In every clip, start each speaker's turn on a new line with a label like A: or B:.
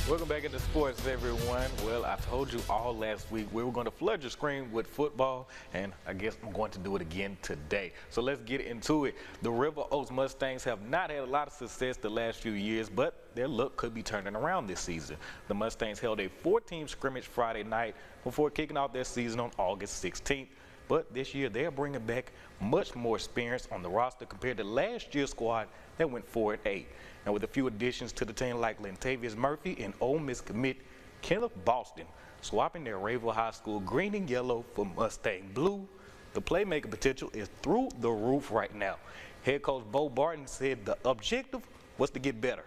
A: Welcome back into sports, everyone. Well, I told you all last week we were going to flood your screen with football, and I guess I'm going to do it again today. So let's get into it. The River Oaks Mustangs have not had a lot of success the last few years, but their luck could be turning around this season. The Mustangs held a 4-team scrimmage Friday night before kicking off their season on August 16th. But this year, they are bringing back much more experience on the roster compared to last year's squad that went 4-8. And with a few additions to the team like Lentavius Murphy and Ole Miss commit Kenneth Boston, swapping their Rayville High School green and yellow for Mustang blue, the playmaker potential is through the roof right now. Head coach Bo Barton said the objective was to get better.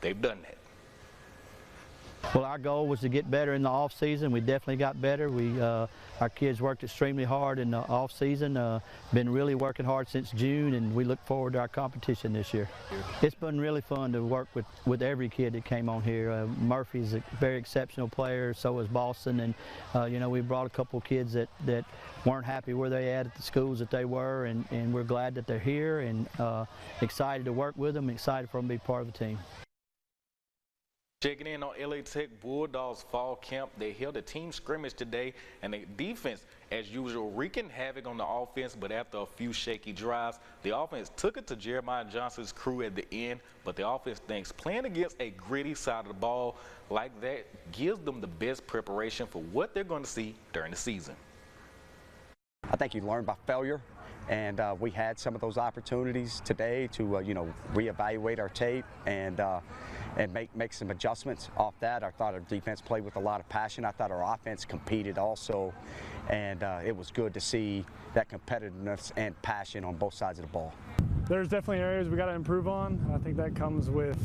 A: They've done that.
B: Well, our goal was to get better in the off season. We definitely got better. Our kids worked extremely hard in the off season. Been really working hard since June, and we look forward to our competition this year. It's been really fun to work with every kid that came on here. Murphy's a very exceptional player. So is Boston, and you know, we brought a couple of kids that weren't happy where they at the schools that they were, and we're glad that they're here and excited to work with them. Excited for them to be part of the team.
A: Checking in on LA Tech Bulldogs fall camp, they held a team scrimmage today, and the defense, as usual, wreaking havoc on the offense. But after a few shaky drives, the offense took it to Jeremiah Johnson's crew at the end. But the offense thinks playing against a gritty side of the ball like that gives them the best preparation for what they're going to see during the season.
C: I think you learn by failure. And we had some of those opportunities today to, you know, reevaluate our tape and make some adjustments off that. I thought our defense played with a lot of passion. I thought our offense competed also, and it was good to see that competitiveness and passion on both sides of the ball.
D: There's definitely areas we got to improve on. I think that comes with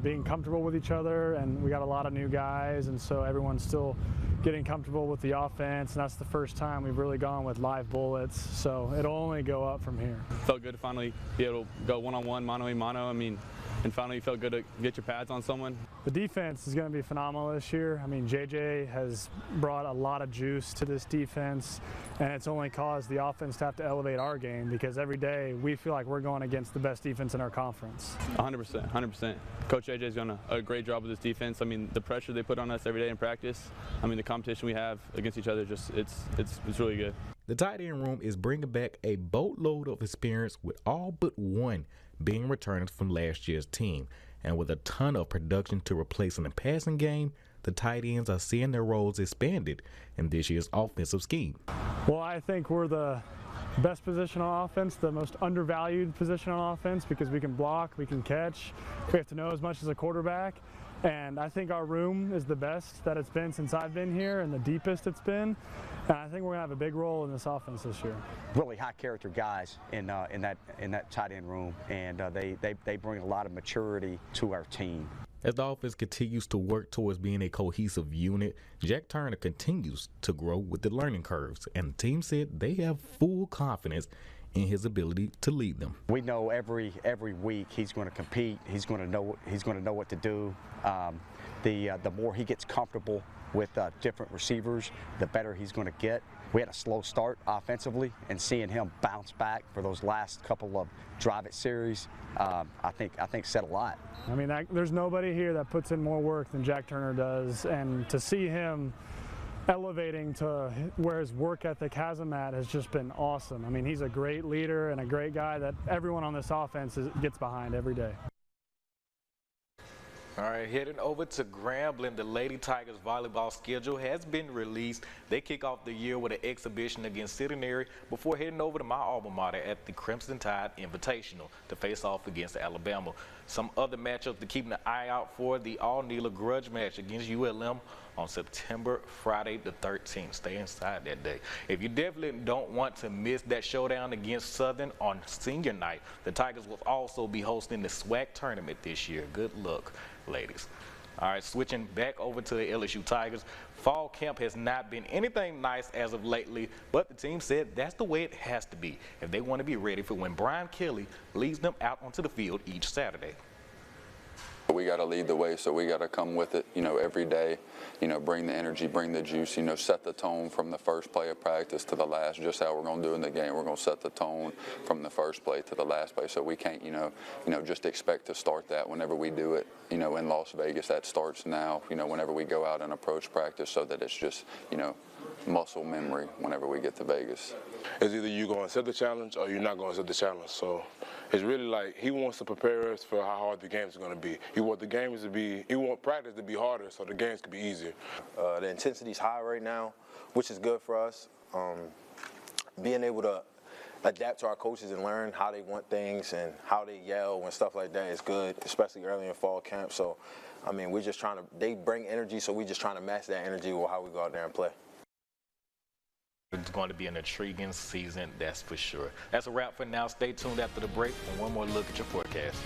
D: being comfortable with each other, and we got a lot of new guys, and so everyone's still getting comfortable with the offense, and that's the first time we've really gone with live bullets, so it'll only go up from here.
E: Felt good to finally be able to go one-on-one, mano-a-mano. I mean, and finally felt good to get your pads on someone.
D: The defense is going to be phenomenal this year. I mean, JJ has brought a lot of juice to this defense, and it's only caused the offense to have to elevate our game because every day we feel like we're going against the best defense in our conference.
E: 100%, 100%. Coach JJ's done a great job with this defense. I mean, the pressure they put on us every day in practice, I mean, the competition we have against each other, just it's really good.
F: The tight end room is bringing back a boatload of experience with all but one being returned from last year's team. And with a ton of production to replace in the passing game, the tight ends are seeing their roles expanded in this year's offensive scheme.
D: Well, I think we're the best position on offense, the most undervalued position on offense because we can block, we can catch, we have to know as much as a quarterback. And I think our room is the best that it's been since I've been here and the deepest it's been. And I think we're going to have a big role in this offense this year.
C: Really high character guys in that tight end room, and they bring a lot of maturity to our team.
F: As the offense continues to work towards being a cohesive unit, Jack Turner continues to grow with the learning curves, and the team said they have full confidence in his ability to lead them.
C: We know every week he's going to compete. He's going to know what to do. The more he gets comfortable with different receivers, the better he's going to get. We had a slow start offensively, and seeing him bounce back for those last couple of drive-it series, I think said a lot.
D: I mean, there's nobody here that puts in more work than Jack Turner does, and to see him elevating to where his work ethic has him at has just been awesome. I mean, he's a great leader and a great guy that everyone on this offense gets behind every day.
A: All right, heading over to Grambling, the Lady Tigers volleyball schedule has been released. They kick off the year with an exhibition against Centenary before heading over to my alma mater at the Crimson Tide Invitational to face off against Alabama. Some other matchups to keep an eye out for: the all-Neela grudge match against ULM on September Friday the 13th. Stay inside that day. If you definitely don't want to miss that showdown against Southern on senior night, the Tigers will also be hosting the SWAC tournament this year. Good luck, ladies. All right, switching back over to the LSU Tigers. Fall camp has not been anything nice as of lately, but the team said that's the way it has to be if they want to be ready for when Brian Kelly leads them out onto the field each Saturday.
G: We got to lead the way, so we got to come with it, every day, bring the energy, bring the juice, set the tone from the first play of practice to the last, just how we're going to do in the game. We're going to set the tone from the first play to the last play, so we can't, just expect to start that whenever we do it, in Las Vegas. That starts now, whenever we go out and approach practice, so that it's just, muscle memory whenever we get to Vegas.
H: It's either you're going to set the challenge or you're not going to set the challenge. So it's really like he wants to prepare us for how hard the games are going to be. He wants practice to be harder so the games can be easier.
I: The intensity's high right now, which is good for us. Being able to adapt to our coaches and learn how they want things and how they yell and stuff like that is good, especially early in fall camp. So, we're just they bring energy, so we're just trying to match that energy with how we go out there and play.
A: It's going to be an intriguing season, that's for sure. That's a wrap for now. Stay tuned after the break for one more look at your forecast.